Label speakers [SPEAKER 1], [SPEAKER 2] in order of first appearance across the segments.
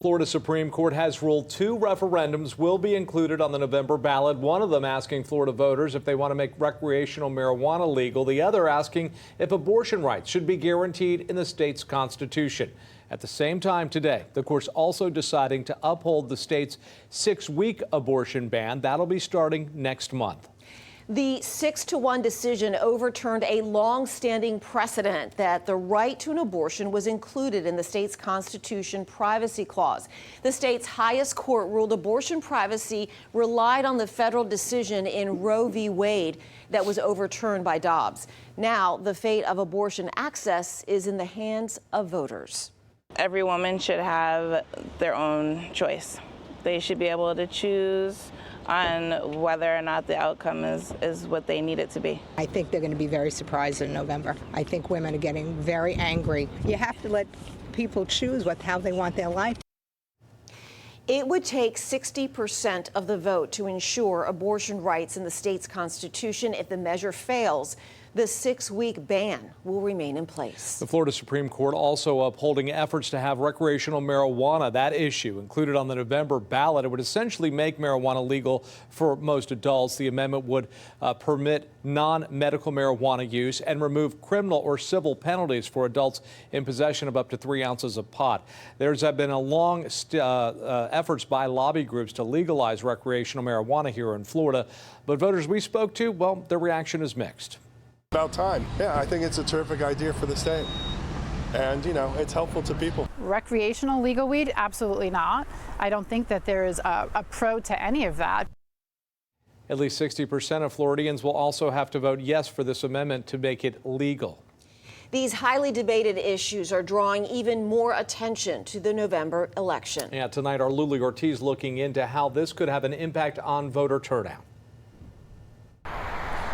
[SPEAKER 1] Florida Supreme Court has ruled 2 referendums will be included on the November ballot. One of them asking Florida voters if they want to make recreational marijuana legal. The other asking if abortion rights should be guaranteed in the state's constitution. At the same time today, the court's also deciding to uphold the state's 6-week abortion ban. That'll be starting next month.
[SPEAKER 2] The 6-1 decision overturned a long-standing precedent that the right to an abortion was included in the state's Constitution privacy clause. The state's highest court ruled abortion privacy relied on the federal decision in Roe v. Wade that was overturned by Dobbs. Now, the fate of abortion access is in the hands of voters.
[SPEAKER 3] Every woman should have their own choice. They should be able to choose on whether or not the outcome is what they need it to be.
[SPEAKER 4] I think they're going to be very surprised in November. I think women are getting very angry. You have to let people choose how they want their life.
[SPEAKER 2] It would take 60% of the vote to ensure abortion rights in the state's constitution. If the measure fails, the 6-week ban will remain in place.
[SPEAKER 1] The Florida Supreme Court also upholding efforts to have recreational marijuana. That issue included on the November ballot. It would essentially make marijuana legal for most adults. The amendment would permit non-medical marijuana use and remove criminal or civil penalties for adults in possession of up to 3 ounces of pot. There's been a long efforts by lobby groups to legalize recreational marijuana here in Florida. But voters we spoke to, well, their reaction is mixed.
[SPEAKER 5] About time. Yeah, I think it's a terrific idea for the state. And, you know, it's helpful to people.
[SPEAKER 6] Recreational legal weed? Absolutely not. I don't think that there is a pro to any of that.
[SPEAKER 1] At least 60% of Floridians will also have to vote yes for this amendment to make it legal.
[SPEAKER 2] These highly debated issues are drawing even more attention to the November election.
[SPEAKER 1] Yeah, tonight our Luli Ortiz looking into how this could have an impact on voter turnout.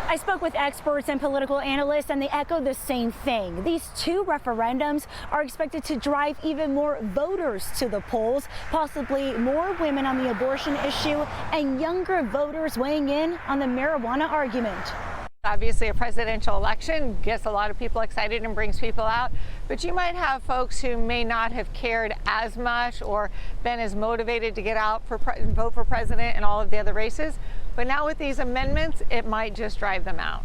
[SPEAKER 7] I spoke with experts and political analysts, and they echo the same thing. These 2 referendums are expected to drive even more voters to the polls, possibly more women on the abortion issue, and younger voters weighing in on the marijuana argument.
[SPEAKER 8] Obviously, a presidential election gets a lot of people excited and brings people out, but you might have folks who may not have cared as much or been as motivated to get out for vote for president and all of the other races. But now with these amendments, it might just drive them out.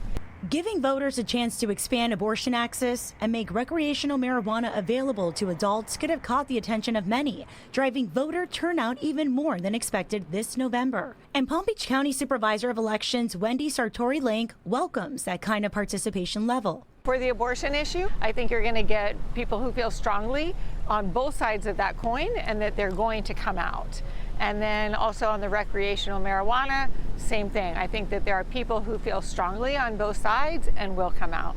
[SPEAKER 7] Giving voters a chance to expand abortion access and make recreational marijuana available to adults could have caught the attention of many, driving voter turnout even more than expected this November. And Palm Beach County Supervisor of Elections Wendy Sartory Link welcomes that kind of participation level.
[SPEAKER 8] For the abortion issue, I think you're going to get people who feel strongly on both sides of that coin and that they're going to come out. And then also on the recreational marijuana, same thing. I think that there are people who feel strongly on both sides and will come out.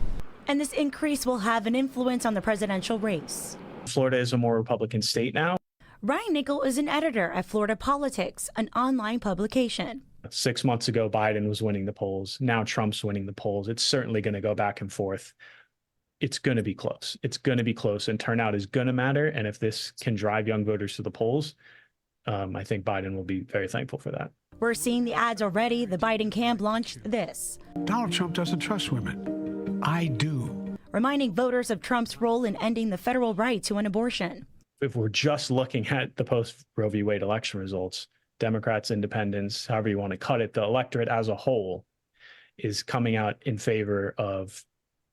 [SPEAKER 7] And this increase will have an influence on the presidential race.
[SPEAKER 9] Florida is a more Republican state now.
[SPEAKER 7] Ryan Nickel is an editor at Florida Politics, an online publication.
[SPEAKER 9] 6 months ago, Biden was winning the polls. Now Trump's winning the polls. It's certainly going to go back and forth. It's going to be close. It's going to be close, and turnout is going to matter. And if this can drive young voters to the polls, I think Biden will be very thankful for that.
[SPEAKER 7] We're seeing the ads already. The Biden camp launched this.
[SPEAKER 10] Donald Trump doesn't trust women. I do.
[SPEAKER 7] Reminding voters of Trump's role in ending the federal right to an abortion.
[SPEAKER 9] If we're just looking at the post-Roe v. Wade election results, Democrats, independents, however you want to cut it, the electorate as a whole is coming out in favor of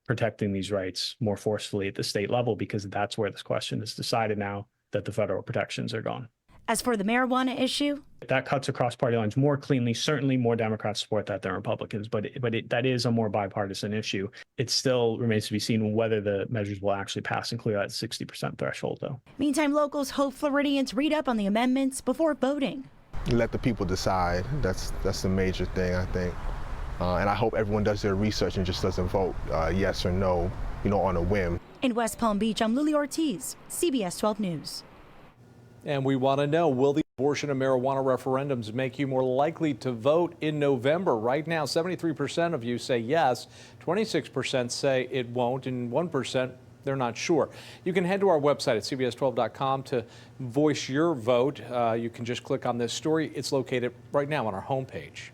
[SPEAKER 9] protecting these rights more forcefully at the state level, because that's where this question is decided now that the federal protections are gone.
[SPEAKER 7] As for the marijuana issue,
[SPEAKER 9] that cuts across party lines more cleanly. Certainly more Democrats support that than Republicans, but that is a more bipartisan issue. It still remains to be seen whether the measures will actually pass and clear that 60% threshold, though.
[SPEAKER 7] Meantime, locals hope Floridians read up on the amendments before voting.
[SPEAKER 5] Let the people decide. That's the major thing, I think. And I hope everyone does their research and just doesn't vote yes or no, on a whim.
[SPEAKER 7] In West Palm Beach, I'm Luli Ortiz, CBS 12 News.
[SPEAKER 1] And we want to know, will the abortion and marijuana referendums make you more likely to vote in November? Right now, 73% of you say yes, 26% say it won't, and 1% they're not sure. You can head to our website at cbs12.com to voice your vote. You can just click on this story. It's located right now on our homepage.